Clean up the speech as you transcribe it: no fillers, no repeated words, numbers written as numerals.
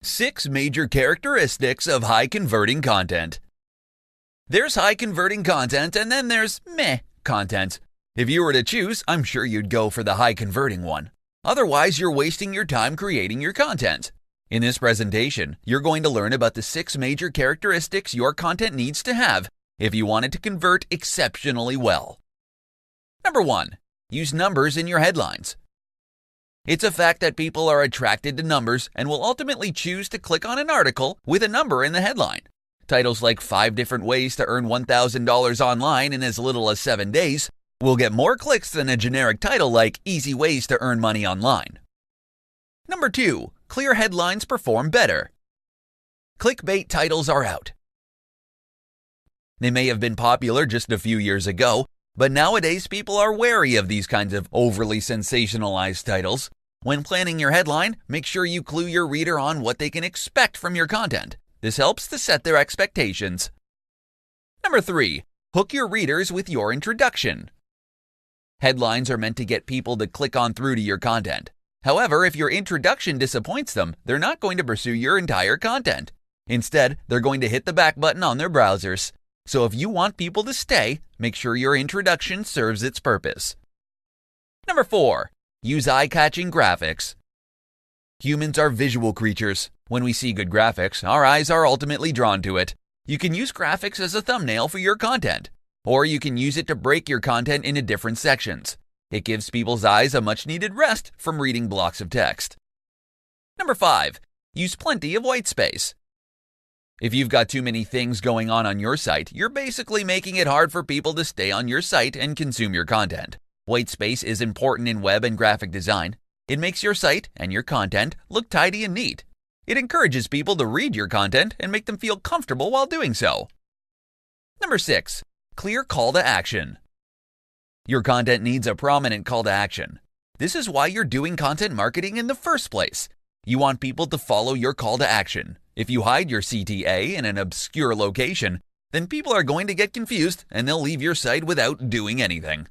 6 major characteristics of high-converting content. There's high-converting content, and then there's meh content. If you were to choose, I'm sure you'd go for the high-converting one. Otherwise, you're wasting your time creating your content. In this presentation, you're going to learn about the 6 major characteristics your content needs to have if you want it to convert exceptionally well. Number 1. Use numbers in your headlines. It's a fact that people are attracted to numbers and will ultimately choose to click on an article with a number in the headline. Titles like 5 different ways to earn $1,000 online in as little as 7 days will get more clicks than a generic title like easy ways to earn money online. Number 2. Clear headlines perform better. Clickbait titles are out. They may have been popular just a few years ago, but nowadays people are wary of these kinds of overly sensationalized titles. When planning your headline, make sure you clue your reader on what they can expect from your content. This helps to set their expectations. Number 3. Hook your readers with your introduction. Headlines are meant to get people to click on through to your content. However, if your introduction disappoints them, they're not going to pursue your entire content. Instead, they're going to hit the back button on their browsers. So if you want people to stay, make sure your introduction serves its purpose. Number 4. Use eye-catching graphics. Humans are visual creatures. When we see good graphics, our eyes are ultimately drawn to it. You can use graphics as a thumbnail for your content, or you can use it to break your content into different sections. It gives people's eyes a much-needed rest from reading blocks of text. Number 5. Use plenty of white space. If you've got too many things going on your site, you're basically making it hard for people to stay on your site and consume your content. White space is important in web and graphic design. It makes your site and your content look tidy and neat. It encourages people to read your content and make them feel comfortable while doing so. Number 6. Clear call to action. Your content needs a prominent call to action. This is why you're doing content marketing in the first place. You want people to follow your call to action. If you hide your CTA in an obscure location, then people are going to get confused and they'll leave your site without doing anything.